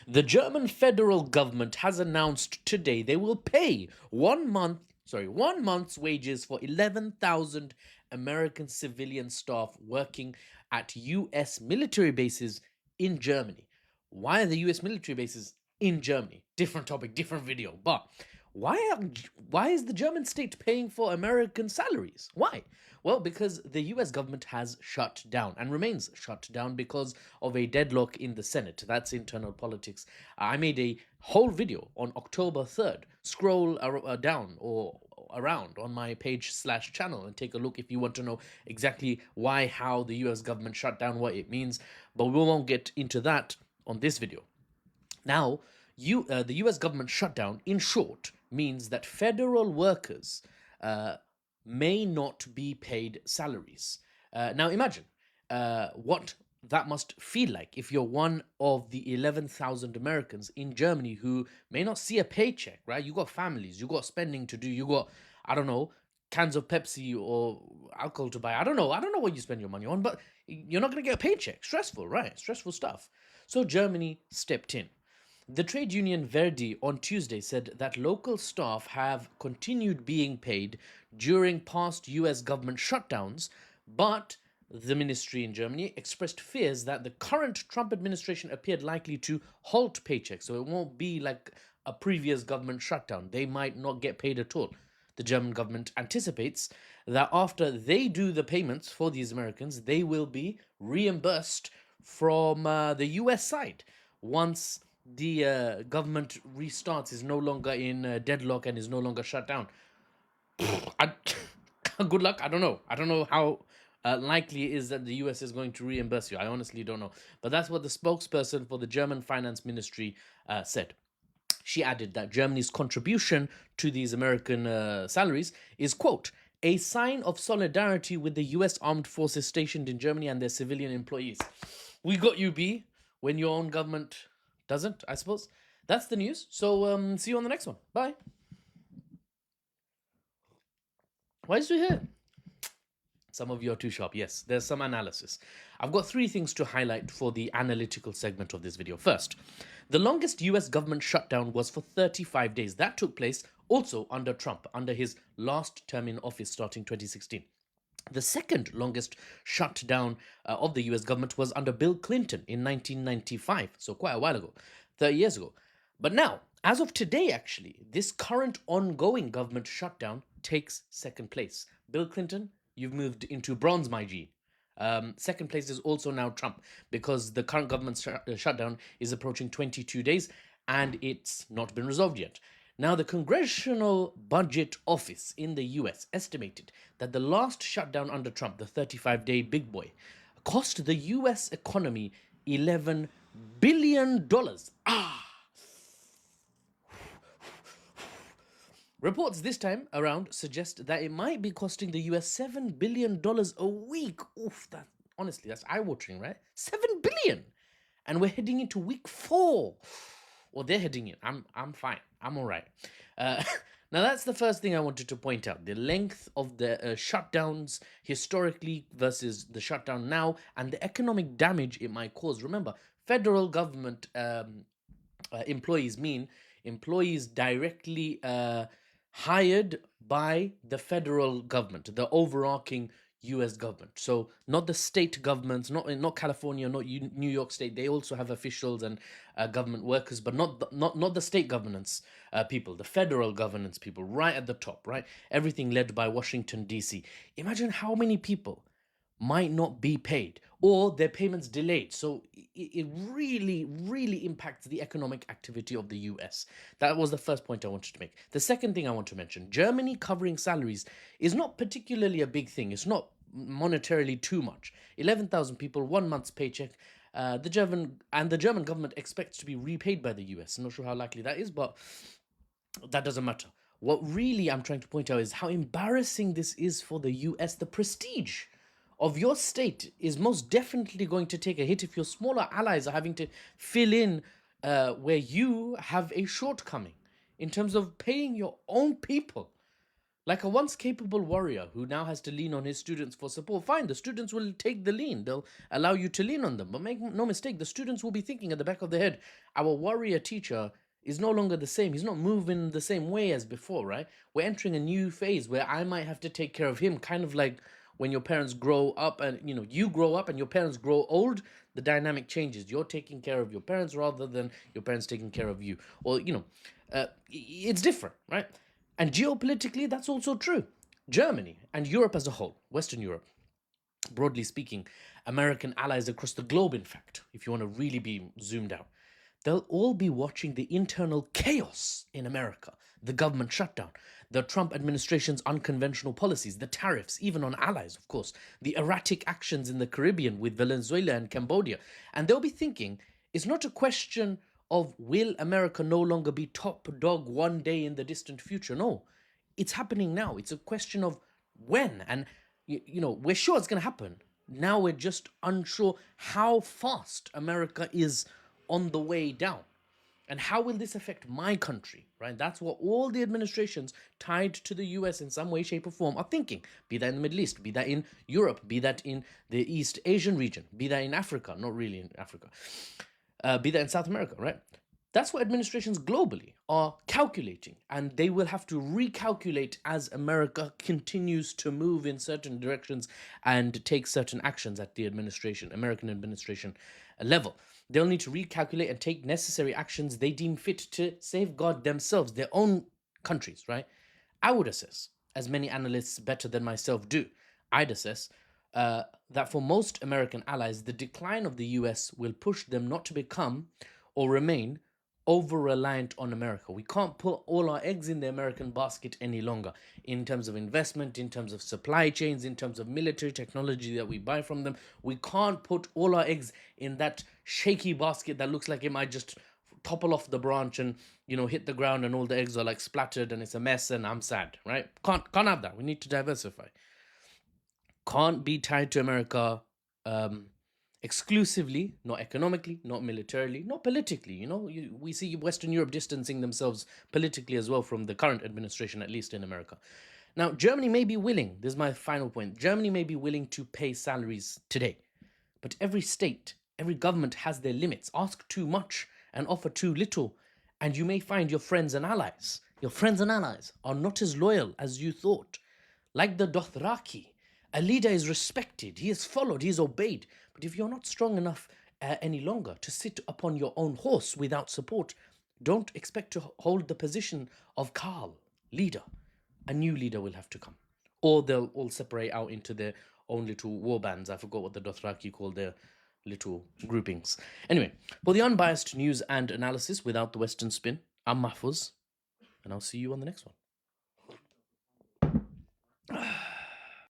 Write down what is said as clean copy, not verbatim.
The German federal government has announced today they will pay 1 month's wages for 11,000 American civilian staff working at US military bases in Germany. Why are the US military bases in Germany? Different topic, different video. But why is the German state paying for American salaries? Why? Well, because the US government has shut down and remains shut down because of a deadlock in the Senate. That's internal politics. I made a whole video on October 3rd. Scroll down or around on my page/channel and take a look if you want to know exactly why, how the US government shut down, what it means. But we won't get into that on this video. Now, the US government shutdown, in short, means that federal workers may not be paid salaries. Now, imagine what that must feel like if you're one of the 11,000 Americans in Germany who may not see a paycheck, right? You got families, you got spending to do, you got, I don't know, cans of Pepsi or alcohol to buy. I don't know what you spend your money on, but you're not going to get a paycheck. Stressful, right? Stressful stuff. So Germany stepped in. The trade union Verdi on Tuesday said that local staff have continued being paid during past US government shutdowns, but the ministry in Germany expressed fears that the current Trump administration appeared likely to halt paychecks, so it won't be like a previous government shutdown. They might not get paid at all. The German government anticipates that after they do the payments for these Americans, they will be reimbursed from the US side once the government restarts, is no longer in deadlock and is no longer shut down. Good luck. I don't know. I don't know how likely it is that the US is going to reimburse you. I honestly don't know. But that's what the spokesperson for the German finance ministry said. She added that Germany's contribution to these American salaries is, quote, a sign of solidarity with the US armed forces stationed in Germany and their civilian employees. We got you, B, when your own government doesn't, I suppose. That's the news. So see you on the next one. Bye. Why is you here? Some of you are too sharp. Yes, there's some analysis. I've got 3 things to highlight for the analytical segment of this video. First, the longest US government shutdown was for 35 days. That took place also under Trump, under his last term in office starting 2016. The second longest shutdown of the US government was under Bill Clinton in 1995, so quite a while ago, 30 years ago. But now, as of today, actually, this current ongoing government shutdown takes second place. Bill Clinton, you've moved into bronze, my G. Second place is also now Trump, because the current government shutdown is approaching 22 days and it's not been resolved yet. Now, the Congressional Budget Office in the US estimated that the last shutdown under Trump, the 35-day big boy, cost the US economy $11 billion. Reports this time around suggest that it might be costing the US $7 billion a week. Oof, honestly, that's eye-watering, right? $7 billion! And we're heading into week 4. Or they're heading in. I'm fine. I'm all right. Now, that's the first thing I wanted to point out. The length of the shutdowns historically versus the shutdown now, and the economic damage it might cause. Remember, federal government employees mean employees directly hired by the federal government, the overarching US government. So not the state governments, not California, not New York State. They also have officials and government workers, but not the state governance people, the federal governance people, right at the top, right? Everything led by Washington, D.C. Imagine how many people might not be paid or their payments delayed. So it really, really impacts the economic activity of the US. That was the first point I wanted to make. The second thing I want to mention, Germany covering salaries is not particularly a big thing. It's not monetarily too much. 11,000 people, 1 month's paycheck. The German government expects to be repaid by the US. I'm not sure how likely that is, but that doesn't matter. What really I'm trying to point out is how embarrassing this is for the US. The prestige of your state is most definitely going to take a hit if your smaller allies are having to fill in where you have a shortcoming in terms of paying your own people. Like a once capable warrior who now has to lean on his students for support. Fine, the students will take the lean. They'll allow you to lean on them. But make no mistake, the students will be thinking at the back of their head, our warrior teacher is no longer the same. He's not moving the same way as before, right? We're entering a new phase where I might have to take care of him, kind of like when your parents grow up and you grow up and your parents grow old. The dynamic changes. You're taking care of your parents rather than your parents taking care of you. Or it's different, right? And geopolitically, that's also true. Germany and Europe as a whole, Western Europe, broadly speaking, American allies across the globe, in fact, if you want to really be zoomed out, they'll all be watching the internal chaos in America, the government shutdown, the Trump administration's unconventional policies, the tariffs, even on allies, of course, the erratic actions in the Caribbean with Venezuela and Cambodia. And they'll be thinking, it's not a question of will America no longer be top dog one day in the distant future? No, it's happening now. It's a question of when. And, we're sure it's going to happen. Now we're just unsure how fast America is on the way down. And how will this affect my country, right? That's what all the administrations tied to the US in some way, shape, or form are thinking. Be that in the Middle East, be that in Europe, be that in the East Asian region, be that in Africa, not really in Africa, be that in South America, right? That's what administrations globally are calculating, and they will have to recalculate as America continues to move in certain directions and take certain actions at the American administration level. They'll need to recalculate and take necessary actions they deem fit to safeguard themselves, their own countries, right? I would assess, as many analysts better than myself do, I'd assess that for most American allies, the decline of the US will push them not to become or remain over reliant on America. We can't put all our eggs in the American basket any longer in terms of investment, in terms of supply chains, in terms of military technology that we buy from them. We can't put all our eggs in that shaky basket that looks like it might just topple off the branch and hit the ground and all the eggs are like splattered and it's a mess and I'm sad, right? Can't have that. We need to diversify. Can't be tied to America exclusively, not economically, not militarily, not politically. We see Western Europe distancing themselves politically as well from the current administration, at least in America. Now, Germany may be willing, this is my final point, Germany may be willing to pay salaries today, but every state, every government has their limits. Ask too much and offer too little, and you may find your friends and allies are not as loyal as you thought. Like the Dothraki, a leader is respected, he is followed, he is obeyed. But if you're not strong enough any longer to sit upon your own horse without support, don't expect to hold the position of Karl, leader. A new leader will have to come. Or they'll all separate out into their own little war bands. I forgot what the Dothraki call their little groupings. Anyway, for the unbiased news and analysis without the Western spin, I'm Mahfuz, and I'll see you on the next one.